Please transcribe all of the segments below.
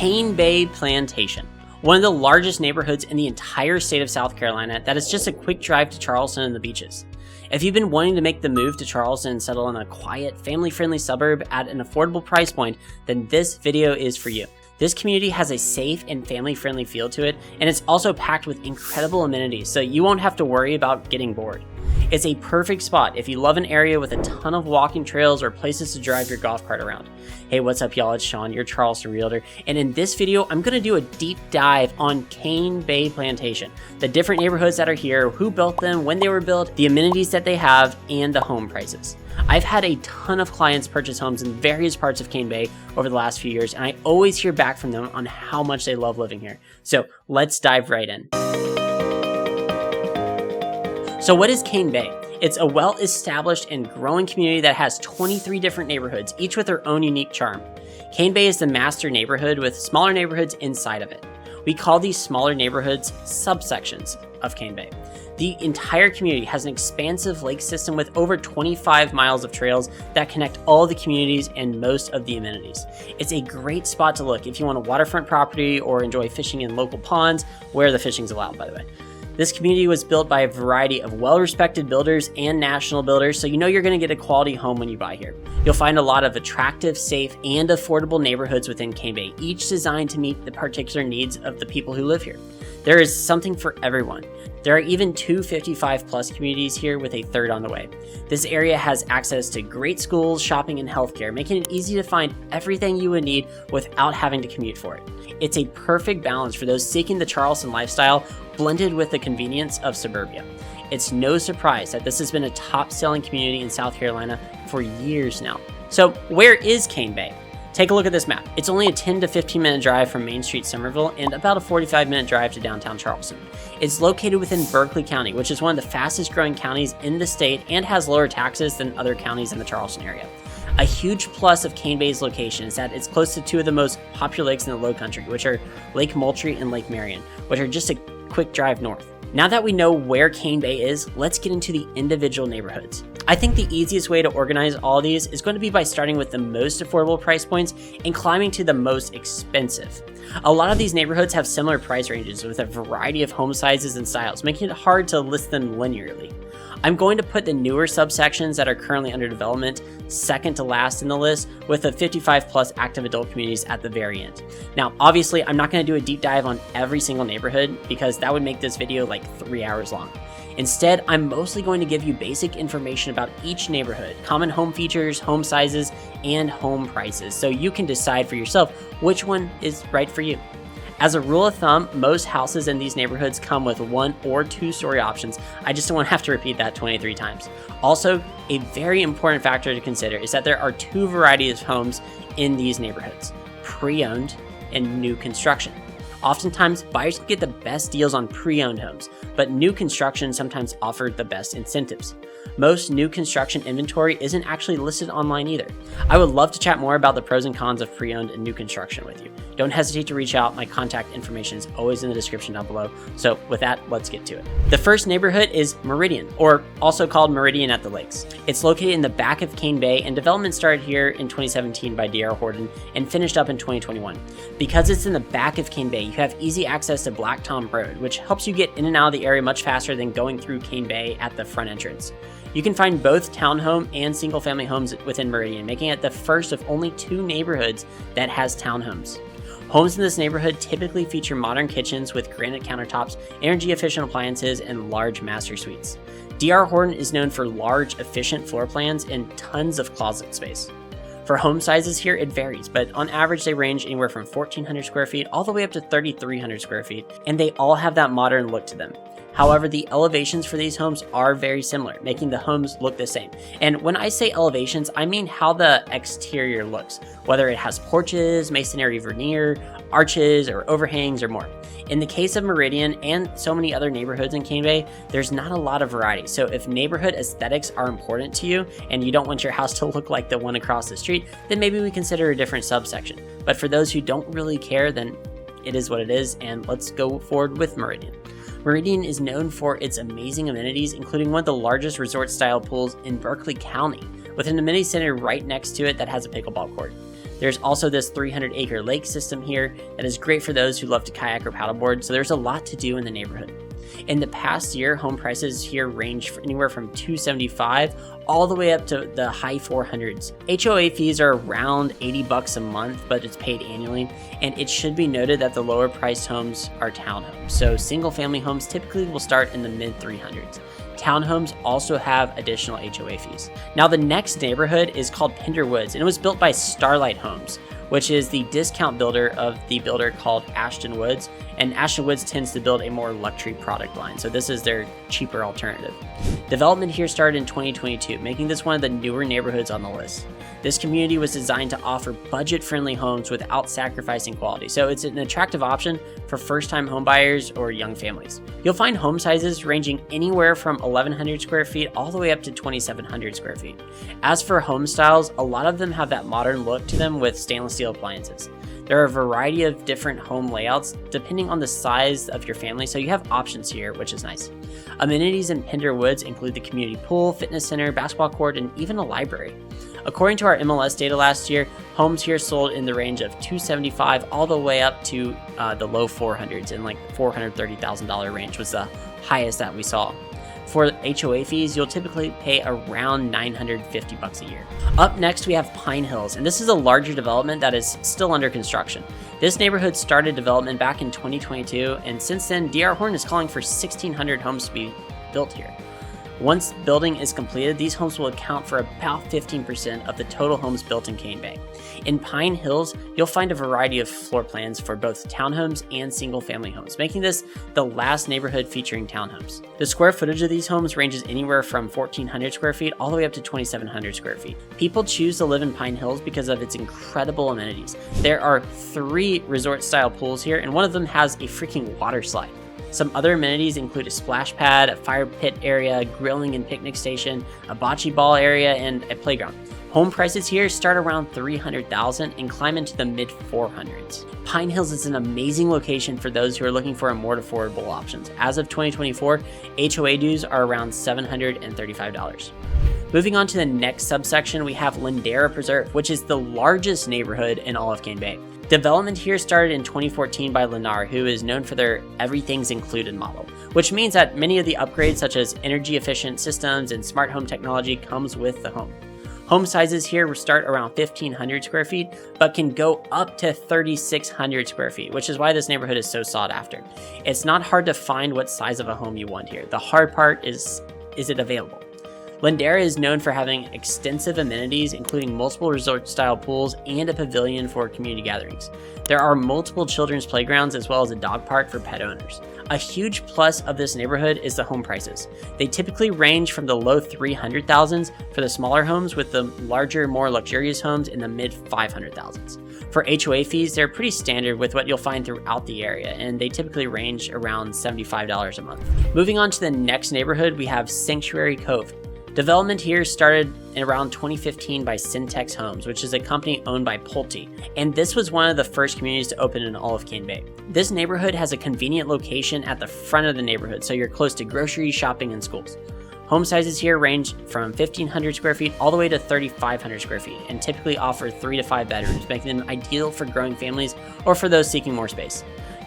Cane Bay Plantation, one of the largest neighborhoods in the entire state of South Carolina that is just a quick drive to Charleston and the beaches. If you've been wanting to make the move to Charleston and settle in a quiet, family-friendly suburb at an affordable price point, then this video is for you. This community has a safe and family-friendly feel to it, and it's also packed with incredible amenities, so you won't have to worry about getting bored. It's a perfect spot if you love an area with a ton of walking trails or places to drive your golf cart around. Hey, what's up y'all, it's Shawn, your Charleston realtor, and in this video, I'm going to do a deep dive on Cane Bay Plantation, the different neighborhoods that are here, who built them, when they were built, the amenities that they have, and the home prices. I've had a ton of clients purchase homes in various parts of Cane Bay over the last few years, and I always hear back from them on how much they love living here. So let's dive right in. So what is Cane Bay? It's a well-established and growing community that has 23 different neighborhoods, each with their own unique charm. Cane Bay is the master neighborhood with smaller neighborhoods inside of it. We call these smaller neighborhoods subsections of Cane Bay. The entire community has an expansive lake system with over 25 miles of trails that connect all the communities and most of the amenities. It's a great spot to look if you want a waterfront property or enjoy fishing in local ponds, where the fishing's allowed, by the way. This community was built by a variety of well-respected builders and national builders, so you know you're going to get a quality home when you buy here. You'll find a lot of attractive, safe, and affordable neighborhoods within Cane Bay, each designed to meet the particular needs of the people who live here. There is something for everyone. There are even 2 55-plus communities here with a third on the way. This area has access to great schools, shopping, and healthcare, making it easy to find everything you would need without having to commute for it. It's a perfect balance for those seeking the Charleston lifestyle, blended with the convenience of suburbia. It's no surprise that this has been a top-selling community in South Carolina for years now. So where is Cane Bay? Take a look at this map. It's only a 10 to 15 minute drive from Main Street, Somerville, and about a 45-minute drive to downtown Charleston. It's located within Berkeley County, which is one of the fastest growing counties in the state and has lower taxes than other counties in the Charleston area. A huge plus of Cane Bay's location is that it's close to 2 of the most popular lakes in the Low Country, which are Lake Moultrie and Lake Meridian, which are just a quick drive north. Now that we know where Cane Bay is, let's get into the individual neighborhoods. I think the easiest way to organize all these is going to be by starting with the most affordable price points and climbing to the most expensive. A lot of these neighborhoods have similar price ranges with a variety of home sizes and styles, making it hard to list them linearly. I'm going to put the newer subsections that are currently under development second to last in the list, with the 55-plus active adult communities at the very end. Now, obviously, I'm not going to do a deep dive on every single neighborhood because that would make this video like 3 hours long. Instead, I'm mostly going to give you basic information about each neighborhood, common home features, home sizes, and home prices, so you can decide for yourself which one is right for you. As a rule of thumb, most houses in these neighborhoods come with 1 or 2 story options. I just don't want to have to repeat that 23 times. Also, a very important factor to consider is that there are 2 varieties of homes in these neighborhoods: pre-owned and new construction. Oftentimes, buyers can get the best deals on pre-owned homes, but new construction sometimes offers the best incentives. Most new construction inventory isn't actually listed online either. I would love to chat more about the pros and cons of pre-owned and new construction with you. Don't hesitate to reach out. My contact information is always in the description down below. So with that, let's get to it. The first neighborhood is Meridian, or also called Meridian at the Lakes. It's located in the back of Cane Bay, and development started here in 2017 by D.R. Horton and finished up in 2021. Because it's in the back of Cane Bay, you have easy access to Black Tom Road, which helps you get in and out of the area much faster than going through Cane Bay at the front entrance. You can find both townhome and single-family homes within Meridian, making it the first of only 2 neighborhoods that has townhomes. Homes in this neighborhood typically feature modern kitchens with granite countertops, energy-efficient appliances, and large master suites. D.R. Horton is known for large, efficient floor plans and tons of closet space. For home sizes here, it varies, but on average they range anywhere from 1,400 square feet all the way up to 3,300 square feet, and they all have that modern look to them. However, the elevations for these homes are very similar, making the homes look the same. And when I say elevations, I mean how the exterior looks, whether it has porches, masonry veneer, arches, or overhangs, or more. In the case of Meridian and so many other neighborhoods in Cane Bay, there's not a lot of variety. So if neighborhood aesthetics are important to you and you don't want your house to look like the one across the street, then maybe we consider a different subsection. But for those who don't really care, then it is what it is, and let's go forward with Meridian. Meridian is known for its amazing amenities, including one of the largest resort-style pools in Berkeley County, with an amenity center right next to it that has a pickleball court. There's also this 300-acre lake system here that is great for those who love to kayak or paddleboard, so there's a lot to do in the neighborhood. In the past year, home prices here range anywhere from $275 all the way up to the high 400s. HOA fees are around $80 a month, but it's paid annually. And it should be noted that the lower priced homes are townhomes. So single family homes typically will start in the mid 300s. Townhomes also have additional HOA fees. Now the next neighborhood is called Penderwoods, and it was built by Starlight Homes, which is the discount builder of the builder called Ashton Woods. And Ashton Woods tends to build a more luxury product line, so this is their cheaper alternative. Development here started in 2022, making this one of the newer neighborhoods on the list. This community was designed to offer budget-friendly homes without sacrificing quality, so it's an attractive option for first-time homebuyers or young families. You'll find home sizes ranging anywhere from 1,100 square feet all the way up to 2,700 square feet. As for home styles, a lot of them have that modern look to them with stainless steel appliances. There are a variety of different home layouts depending on the size of your family, so you have options here, which is nice. Amenities in Penderwoods include the community pool, fitness center, basketball court, and even a library. According to our MLS data last year, homes here sold in the range of $275 all the way up to the low 400s, and like $430,000 range was the highest that we saw. For HOA fees, you'll typically pay around $950 a year. Up next, we have Pine Hills, and this is a larger development that is still under construction. This neighborhood started development back in 2022, and since then, D.R. Horton is calling for 1,600 homes to be built here. Once building is completed, these homes will account for about 15% of the total homes built in Cane Bay. In Pine Hills, you'll find a variety of floor plans for both townhomes and single-family homes, making this the last neighborhood featuring townhomes. The square footage of these homes ranges anywhere from 1,400 square feet all the way up to 2,700 square feet. People choose to live in Pine Hills because of its incredible amenities. There are 3 resort-style pools here, and one of them has a freaking water slide. Some other amenities include a splash pad, a fire pit area, grilling and picnic station, a bocce ball area, and a playground. Home prices here start around $300,000 and climb into the mid 400s. Pine Hills is an amazing location for those who are looking for a more affordable options. As of 2024, HOA dues are around $735. Moving on to the next subsection, we have Lindera Preserve, which is the largest neighborhood in all of Cane Bay. Development here started in 2014 by Lennar, who is known for their everything's included model, which means that many of the upgrades such as energy efficient systems and smart home technology comes with the home. Home sizes here will start around 1,500 square feet, but can go up to 3,600 square feet, which is why this neighborhood is so sought after. It's not hard to find what size of a home you want here. The hard part is it available? Lindera is known for having extensive amenities, including multiple resort-style pools and a pavilion for community gatherings. There are multiple children's playgrounds as well as a dog park for pet owners. A huge plus of this neighborhood is the home prices. They typically range from the low 300,000s for the smaller homes, with the larger, more luxurious homes in the mid 500,000s. For HOA fees, they're pretty standard with what you'll find throughout the area, and they typically range around $75 a month. Moving on to the next neighborhood, we have Sanctuary Cove. Development here started in around 2015 by Syntex Homes, which is a company owned by Pulte, and this was one of the first communities to open in all of Cane Bay. This neighborhood has a convenient location at the front of the neighborhood, so you're close to groceries, shopping, and schools. Home sizes here range from 1,500 square feet all the way to 3,500 square feet, and typically offer 3 to 5 bedrooms, making them ideal for growing families or for those seeking more space.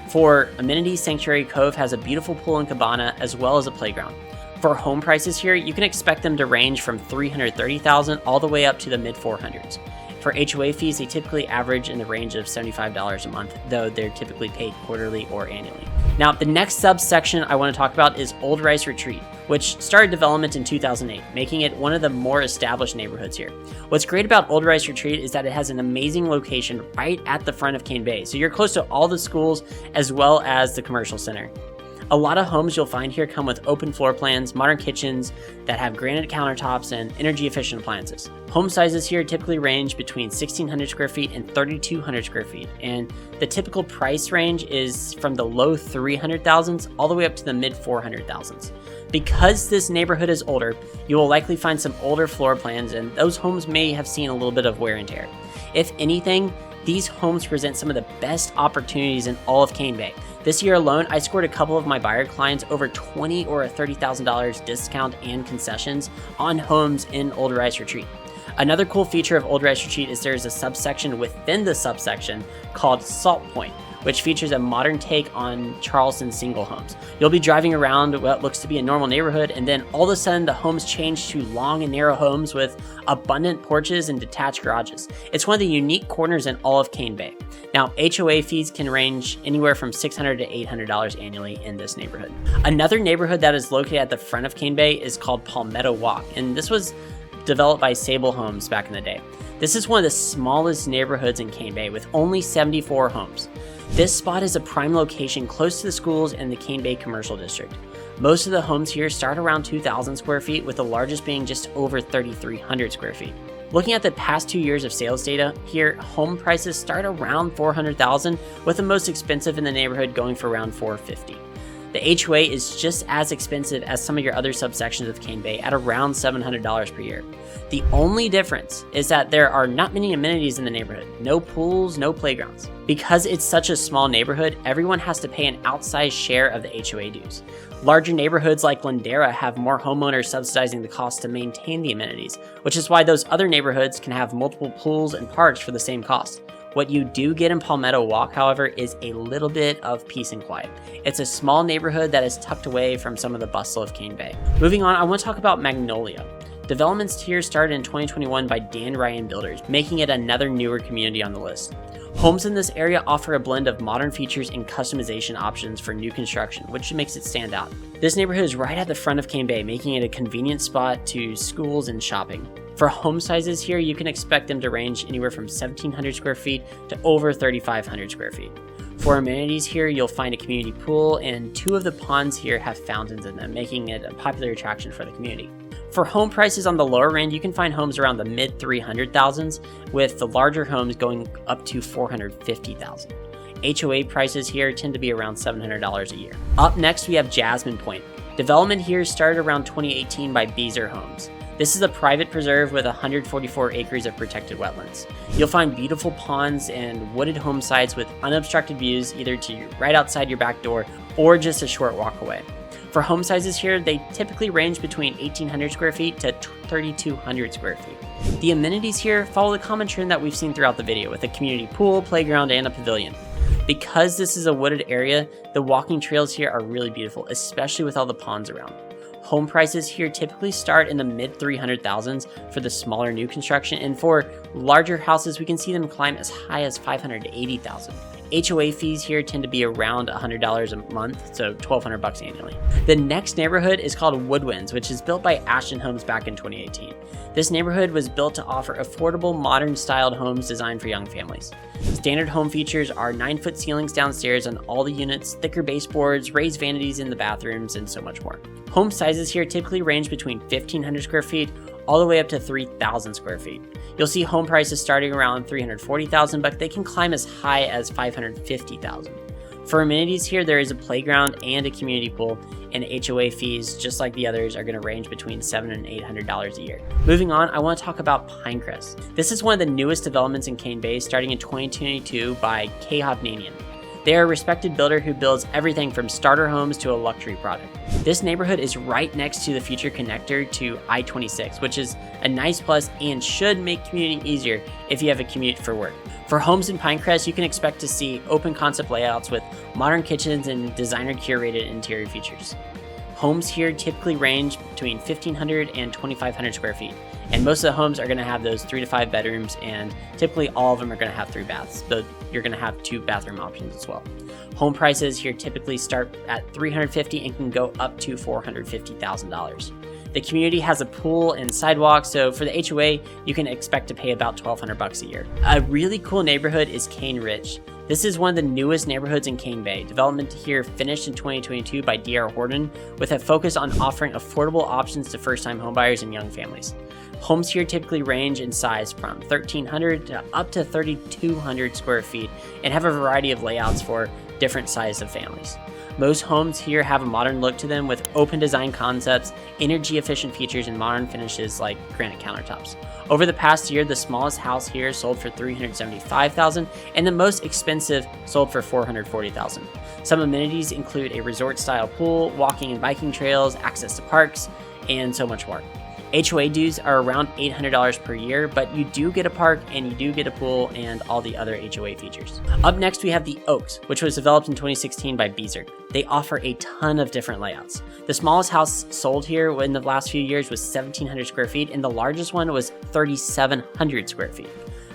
For amenities, Sanctuary Cove has a beautiful pool and cabana as well as a playground. For home prices here, you can expect them to range from $330,000 all the way up to the mid 400s. For HOA fees, they typically average in the range of $75 a month, though they're typically paid quarterly or annually. Now, the next subsection I want to talk about is Old Rice Retreat, which started development in 2008, making it one of the more established neighborhoods here. What's great about Old Rice Retreat is that it has an amazing location right at the front of Cane Bay, so you're close to all the schools as well as the commercial center. A lot of homes you'll find here come with open floor plans, modern kitchens that have granite countertops and energy efficient appliances. Home sizes here typically range between 1,600 square feet and 3,200 square feet, and the typical price range is from the low 300,000s all the way up to the mid 400,000s. Because this neighborhood is older, you will likely find some older floor plans, and those homes may have seen a little bit of wear and tear. If anything, these homes present some of the best opportunities in all of Cane Bay. This year alone, I scored a couple of my buyer clients over $20,000 or $30,000 discount and concessions on homes in Old Rice Retreat. Another cool feature of Old Rice Retreat is there's a subsection within the subsection called Salt Point, which features a modern take on Charleston single homes. You'll be driving around what looks to be a normal neighborhood, and then all of a sudden the homes change to long and narrow homes with abundant porches and detached garages. It's one of the unique corners in all of Cane Bay. Now, HOA fees can range anywhere from $600 to $800 annually in this neighborhood. Another neighborhood that is located at the front of Cane Bay is called Palmetto Walk, and this was developed by Sable Homes back in the day. This is one of the smallest neighborhoods in Cane Bay with only 74 homes. This spot is a prime location close to the schools and the Cane Bay Commercial District. Most of the homes here start around 2,000 square feet, with the largest being just over 3,300 square feet. Looking at the past 2 years of sales data, here home prices start around $400,000, with the most expensive in the neighborhood going for around $450,000. The HOA is just as expensive as some of your other subsections of Cane Bay at around $700 per year. The only difference is that there are not many amenities in the neighborhood. No pools, no playgrounds. Because it's such a small neighborhood, everyone has to pay an outsized share of the HOA dues. Larger neighborhoods like Lindera have more homeowners subsidizing the cost to maintain the amenities, which is why those other neighborhoods can have multiple pools and parks for the same cost. What you do get in Palmetto Walk, however, is a little bit of peace and quiet. It's a small neighborhood that is tucked away from some of the bustle of Cane Bay. Moving on, I want to talk about Magnolia. Developments here started in 2021 by Dan Ryan Builders, making it another newer community on the list. Homes in this area offer a blend of modern features and customization options for new construction, which makes it stand out. This neighborhood is right at the front of Cane Bay, making it a convenient spot to schools and shopping. For home sizes here, you can expect them to range anywhere from 1,700 square feet to over 3,500 square feet. For amenities here, you'll find a community pool, and 2 of the ponds here have fountains in them, making it a popular attraction for the community. For home prices on the lower end, you can find homes around the mid 300,000s, with the larger homes going up to 450,000. HOA prices here tend to be around $700 a year. Up next, we have Jasmine Point. Development here started around 2018 by Beezer Homes. This is a private preserve with 144 acres of protected wetlands. You'll find beautiful ponds and wooded home sites with unobstructed views either to right outside your back door or just a short walk away. For home sizes here, they typically range between 1,800 square feet to 3,200 square feet. The amenities here follow the common trend that we've seen throughout the video, with a community pool, playground, and a pavilion. Because this is a wooded area, the walking trails here are really beautiful, especially with all the ponds around. Home prices here typically start in the mid 300,000s for the smaller new construction, and for larger houses, we can see them climb as high as 500 to 80,000. HOA fees here tend to be around $100 a month, so $1,200 annually. The next neighborhood is called Woodwinds, which is built by Ashton Homes back in 2018. This neighborhood was built to offer affordable, modern-styled homes designed for young families. Standard home features are 9-foot ceilings downstairs on all the units, thicker baseboards, raised vanities in the bathrooms, and so much more. Home sizes here typically range between 1,500 square feet all the way up to 3,000 square feet. You'll see home prices starting around $340,000, but they can climb as high as $550,000. For amenities here, there is a playground and a community pool, and HOA fees, just like the others, are going to range between $700 and $800 a year. Moving on, I want to talk about Pinecrest. This is one of the newest developments in Cane Bay, starting in 2022 by Hovnanian. They are a respected builder who builds everything from starter homes to a luxury product. This neighborhood is right next to the future connector to I-26, which is a nice plus and should make commuting easier if you have a commute for work. For homes in Pinecrest, you can expect to see open concept layouts with modern kitchens and designer curated interior features. Homes here typically range between 1,500 and 2,500 square feet, and most of the homes are going to have those 3 to 5 bedrooms, and typically all of them are going to have 3 baths, though you're going to have 2 bathroom options as well. Home prices here typically start at $350,000 and can go up to $450,000. The community has a pool and sidewalk, so for the HOA, you can expect to pay about $1,200 a year. A really cool neighborhood is Cane Ridge. This is one of the newest neighborhoods in Cane Bay. Development here finished in 2022 by D.R. Horton, with a focus on offering affordable options to first-time homebuyers and young families. Homes here typically range in size from 1,300 to up to 3,200 square feet and have a variety of layouts for different sizes of families. Most homes here have a modern look to them with open design concepts, energy-efficient features, and modern finishes like granite countertops. Over the past year, the smallest house here sold for $375,000, and the most expensive sold for $440,000. Some amenities include a resort-style pool, walking and biking trails, access to parks, and so much more. HOA dues are around $800 per year, but you do get a park and you do get a pool and all the other HOA features. Up next, we have the Oaks, which was developed in 2016 by Beazer. They offer a ton of different layouts. The smallest house sold here in the last few years was 1,700 square feet, and the largest one was 3,700 square feet.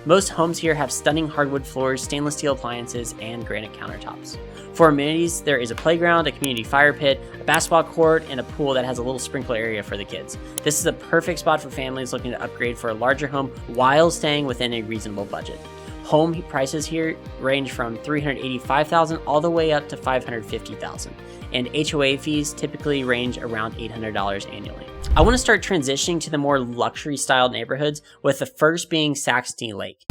Most homes here have stunning hardwood floors, stainless steel appliances, and granite countertops. For amenities, there is a playground, a community fire pit, a basketball court, and a pool that has a little sprinkler area for the kids. This is a perfect spot for families looking to upgrade for a larger home while staying within a reasonable budget. Home prices here range from $385,000 all the way up to $550,000, and HOA fees typically range around $800 annually. I want to start transitioning to the more luxury-styled neighborhoods, with the first being Saxony Lake.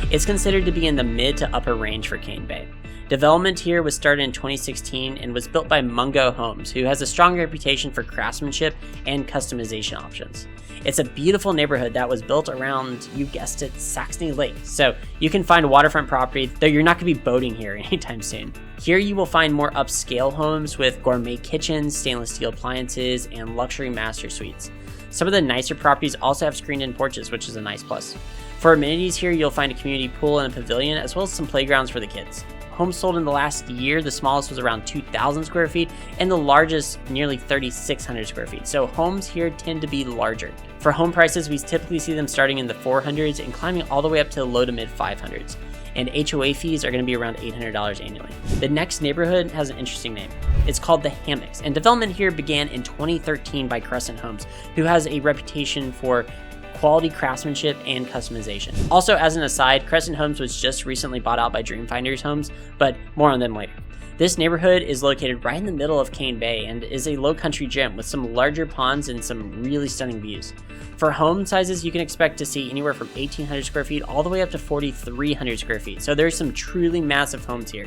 It's considered to be in the mid to upper range for Cane Bay. Development here was started in 2016 and was built by Mungo Homes, who has a strong reputation for craftsmanship and customization options. It's a beautiful neighborhood that was built around, you guessed it, Saxony Lake, so you can find waterfront property, though you're not going to be boating here anytime soon. Here you will find more upscale homes with gourmet kitchens, stainless steel appliances, and luxury master suites. Some of the nicer properties also have screened-in porches, which is a nice plus. For amenities here, you'll find a community pool and a pavilion, as well as some playgrounds for the kids. Homes sold in the last year, the smallest was around 2,000 square feet, and the largest nearly 3,600 square feet. So homes here tend to be larger. For home prices, we typically see them starting in the 400s and climbing all the way up to the low to mid 500s. And HOA fees are going to be around $800 annually. The next neighborhood has an interesting name. It's called the Hammocks, and development here began in 2013 by Crest Homes, who has a reputation for quality craftsmanship and customization. Also, as an aside, Crescent Homes was just recently bought out by Dreamfinders Homes, but more on them later. This neighborhood is located right in the middle of Cane Bay and is a low country gym with some larger ponds and some really stunning views. For home sizes, you can expect to see anywhere from 1,800 square feet all the way up to 4,300 square feet, so there's some truly massive homes here.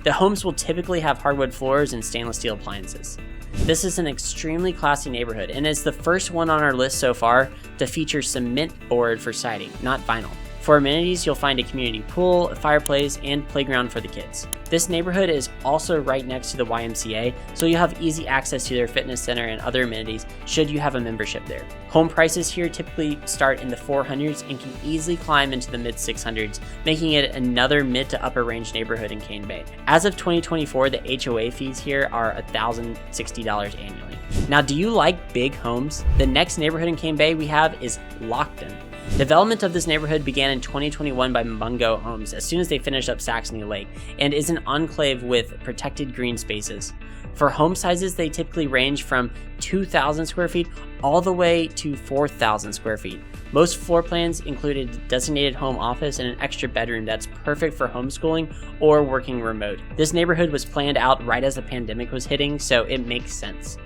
The homes will typically have hardwood floors and stainless steel appliances. This is an extremely classy neighborhood, and it's the first one on our list so far to feature cement board for siding, not vinyl. For amenities, you'll find a community pool, a fireplace, and playground for the kids. This neighborhood is also right next to the YMCA, so you'll have easy access to their fitness center and other amenities should you have a membership there. Home prices here typically start in the 400s and can easily climb into the mid 600s, making it another mid to upper range neighborhood in Cane Bay. As of 2024, the HOA fees here are $1,060 annually. Now, do you like big homes? The next neighborhood in Cane Bay we have is Lochton. Development of this neighborhood began in 2021 by Mungo Homes as soon as they finished up Saxony Lake, and is an enclave with protected green spaces. For home sizes, they typically range from 2,000 square feet all the way to 4,000 square feet. Most floor plans include a designated home office and an extra bedroom that's perfect for homeschooling or working remote. This neighborhood was planned out right as the pandemic was hitting, so it makes sense.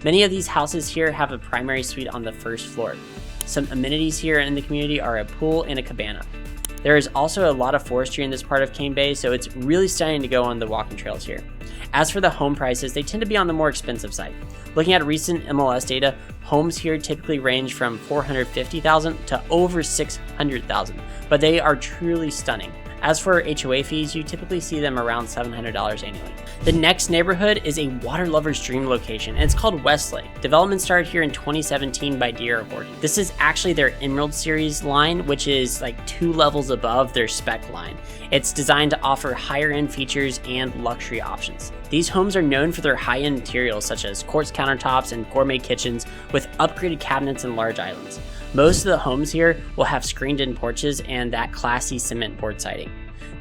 Many of these houses here have a primary suite on the first floor. Some amenities here in the community are a pool and a cabana. There is also a lot of forestry in this part of Cane Bay, so it's really stunning to go on the walking trails here. As for the home prices, they tend to be on the more expensive side. Looking at recent MLS data, homes here typically range from $450,000 to over $600,000, but they are truly stunning. As for HOA fees, you typically see them around $700 annually. The next neighborhood is a water lover's dream location, and it's called Westlake. Development started here in 2017 by DR Horton. This is actually their Emerald Series line, which is like 2 levels above their spec line. It's designed to offer higher end features and luxury options. These homes are known for their high-end materials such as quartz countertops and gourmet kitchens with upgraded cabinets and large islands. Most of the homes here will have screened-in porches and that classy cement board siding.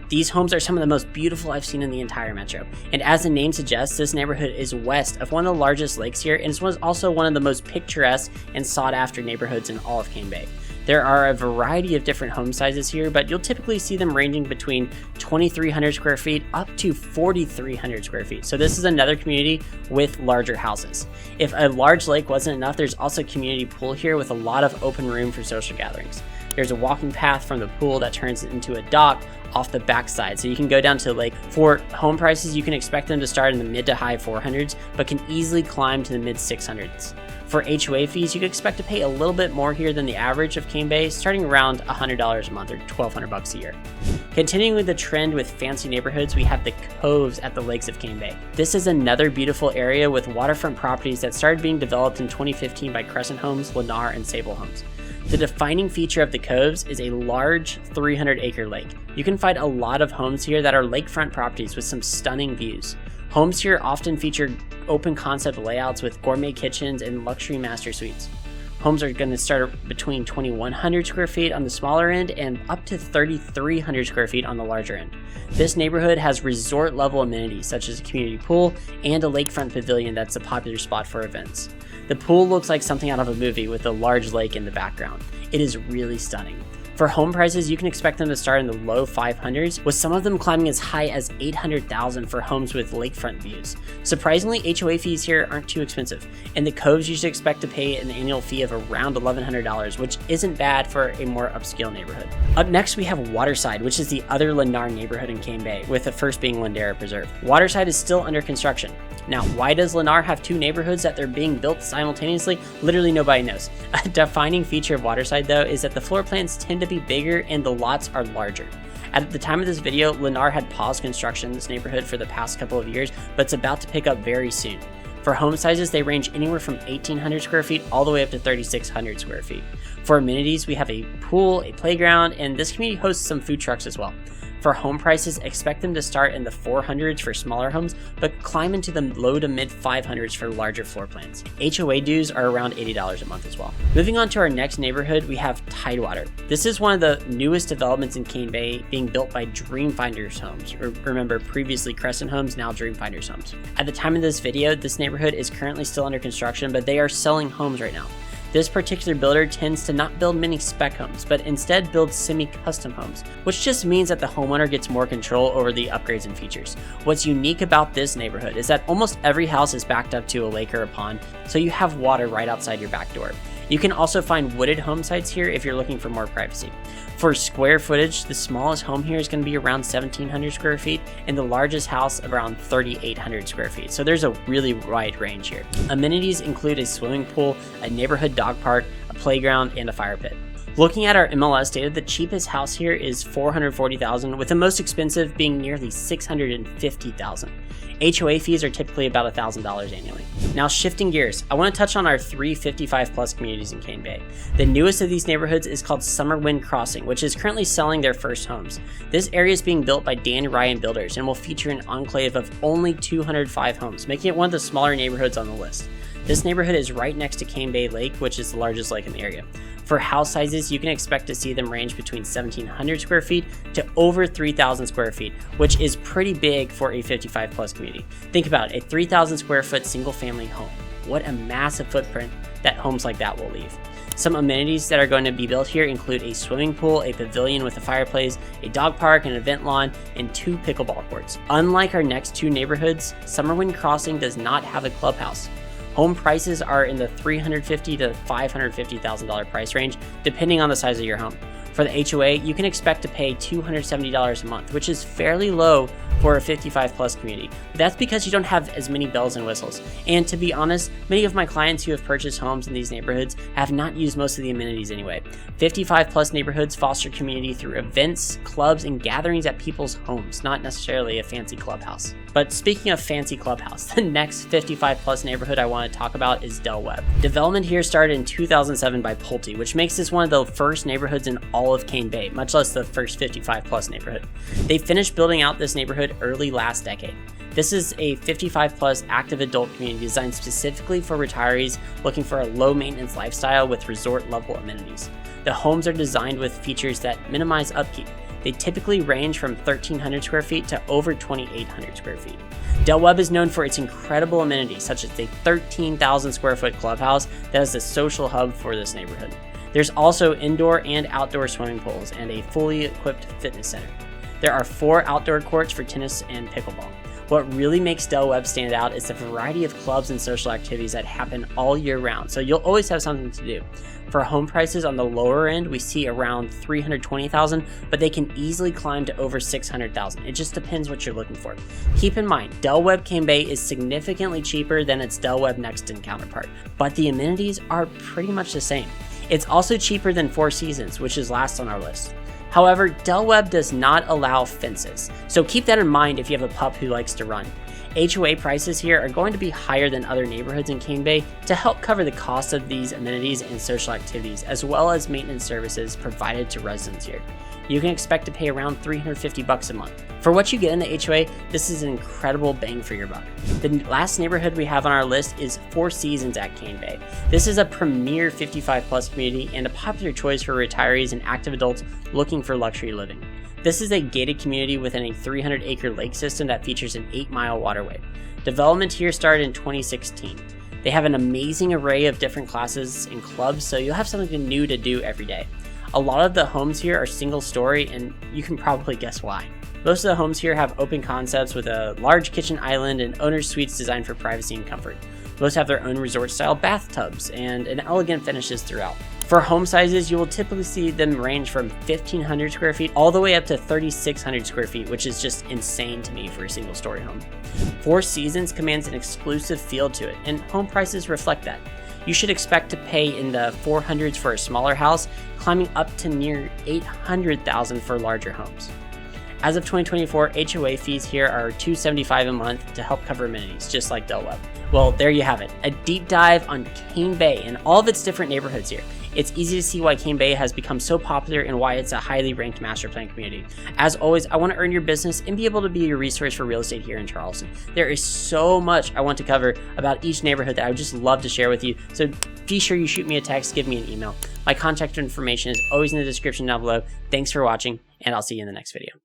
These homes are some of the most beautiful I've seen in the entire metro. And as the name suggests, this neighborhood is west of one of the largest lakes here, and it's also one of the most picturesque and sought-after neighborhoods in all of Cane Bay. There are a variety of different home sizes here, but you'll typically see them ranging between 2,300 square feet up to 4,300 square feet. So this is another community with larger houses. If a large lake wasn't enough, there's also a community pool here with a lot of open room for social gatherings. There's a walking path from the pool that turns into a dock off the backside, so you can go down to the lake. For home prices, you can expect them to start in the mid to high 400s, but can easily climb to the mid 600s. For HOA fees, you can expect to pay a little bit more here than the average of Cane Bay, starting around $100 a month or $1,200 a year. Continuing with the trend with fancy neighborhoods, we have the Coves at the lakes of Cane Bay. This is another beautiful area with waterfront properties that started being developed in 2015 by Crescent Homes, Lennar, and Sable Homes. The defining feature of the Coves is a large 300-acre lake. You can find a lot of homes here that are lakefront properties with some stunning views. Homes here often feature open concept layouts with gourmet kitchens and luxury master suites. Homes are going to start between 2,100 square feet on the smaller end and up to 3,300 square feet on the larger end. This neighborhood has resort level amenities such as a community pool and a lakefront pavilion that's a popular spot for events. The pool looks like something out of a movie with a large lake in the background. It is really stunning. For home prices, you can expect them to start in the low 500s, with some of them climbing as high as $800,000 for homes with lakefront views. Surprisingly, HOA fees here aren't too expensive, and the Coves usually expect to pay an annual fee of around $1,100, which isn't bad for a more upscale neighborhood. Up next, we have Waterside, which is the other Lennar neighborhood in Cane Bay, with the first being Lindera Preserve. Waterside is still under construction. Now, why does Lennar have two neighborhoods that they're being built simultaneously? Literally nobody knows. A defining feature of Waterside, though, is that the floor plans tend to be bigger and the lots are larger. At the time of this video, Lennar had paused construction in this neighborhood for the past couple of years, but it's about to pick up very soon. For home sizes, they range anywhere from 1,800 square feet all the way up to 3,600 square feet. For amenities, we have a pool, a playground, and this community hosts some food trucks as well. For home prices, expect them to start in the 400s for smaller homes, but climb into the low to mid 500s for larger floor plans. HOA dues are around $80 a month as well. Moving on to our next neighborhood, we have Tidewater. This is one of the newest developments in Cane Bay, being built by Dreamfinders Homes. Remember, previously Crescent Homes, now Dreamfinders Homes. At the time of this video, this neighborhood is currently still under construction, but they are selling homes right now. This particular builder tends to not build many spec homes, but instead builds semi-custom homes, which just means that the homeowner gets more control over the upgrades and features. What's unique about this neighborhood is that almost every house is backed up to a lake or a pond, so you have water right outside your back door. You can also find wooded home sites here if you're looking for more privacy. For square footage, the smallest home here is going to be around 1,700 square feet and the largest house around 3,800 square feet. So there's a really wide range here. Amenities include a swimming pool, a neighborhood dog park, a playground, and a fire pit. Looking at our MLS data, the cheapest house here is $440,000, with the most expensive being nearly $650,000. HOA fees are typically about $1,000 annually. Now shifting gears, I want to touch on our 3 55+ communities in Cane Bay. The newest of these neighborhoods is called Summerwind Crossing, which is currently selling their first homes. This area is being built by Dan Ryan Builders and will feature an enclave of only 205 homes, making it one of the smaller neighborhoods on the list. This neighborhood is right next to Cane Bay Lake, which is the largest lake in the area. For house sizes, you can expect to see them range between 1,700 square feet to over 3,000 square feet, which is pretty big for a 55+ community. Think about it, a 3,000 square foot single family home. What a massive footprint that homes like that will leave. Some amenities that are going to be built here include a swimming pool, a pavilion with a fireplace, a dog park, an event lawn, and 2 pickleball courts. Unlike our next 2 neighborhoods, Summerwind Crossing does not have a clubhouse. Home prices are in the $350,000 to $550,000 price range, depending on the size of your home. For the HOA, you can expect to pay $270 a month, which is fairly low for a 55+ community. That's because you don't have as many bells and whistles. And to be honest, many of my clients who have purchased homes in these neighborhoods have not used most of the amenities anyway. 55+ neighborhoods foster community through events, clubs, and gatherings at people's homes, not necessarily a fancy clubhouse. But speaking of fancy clubhouse, the next 55+ neighborhood I want to talk about is Webb. Development here started in 2007 by Pulte, which makes this one of the first neighborhoods in all of Cane Bay, much less the first 55+ neighborhood. They finished building out this neighborhood early last decade. This is a 55+ active adult community designed specifically for retirees looking for a low maintenance lifestyle with resort level amenities. The homes are designed with features that minimize upkeep. They typically range from 1,300 square feet to over 2,800 square feet. Webb is known for its incredible amenities, such as a 13,000 square foot clubhouse that is the social hub for this neighborhood. There's also indoor and outdoor swimming pools and a fully equipped fitness center. There are 4 outdoor courts for tennis and pickleball. What really makes Webb stand out is the variety of clubs and social activities that happen all year round, so you'll always have something to do. For home prices on the lower end, we see around $320,000, but they can easily climb to over $600,000. It just depends what you're looking for. Keep in mind, Webb Cane Bay is significantly cheaper than its Webb Nexton counterpart, but the amenities are pretty much the same. It's also cheaper than Four Seasons, which is last on our list. However, Del Webb does not allow fences, so keep that in mind if you have a pup who likes to run. HOA prices here are going to be higher than other neighborhoods in Cane Bay to help cover the cost of these amenities and social activities, as well as maintenance services provided to residents here. You can expect to pay around $350 a month. For what you get in the HOA, this is an incredible bang for your buck. The last neighborhood we have on our list is Four Seasons at Cane Bay. This is a premier 55+ community and a popular choice for retirees and active adults looking for luxury living. This is a gated community within a 300-acre lake system that features an 8-mile waterway. Development here started in 2016. They have an amazing array of different classes and clubs, so you'll have something new to do every day. A lot of the homes here are single story, and you can probably guess why. Most of the homes here have open concepts with a large kitchen island and owner's suites designed for privacy and comfort. Most have their own resort-style bathtubs and an elegant finishes throughout. For home sizes, you will typically see them range from 1,500 square feet all the way up to 3,600 square feet, which is just insane to me for a single story home. Four Seasons commands an exclusive feel to it, and home prices reflect that. You should expect to pay in the 400s for a smaller house, climbing up to near $800,000 for larger homes. As of 2024, HOA fees here are $275 a month to help cover amenities, just like Del Webb. Well, there you have it, a deep dive on Cane Bay and all of its different neighborhoods here. It's easy to see why Cane Bay has become so popular and why it's a highly ranked master plan community. As always, I want to earn your business and be able to be your resource for real estate here in Charleston. There is so much I want to cover about each neighborhood that I would just love to share with you, so be sure you shoot me a text, give me an email. My contact information is always in the description down below. Thanks for watching, and I'll see you in the next video.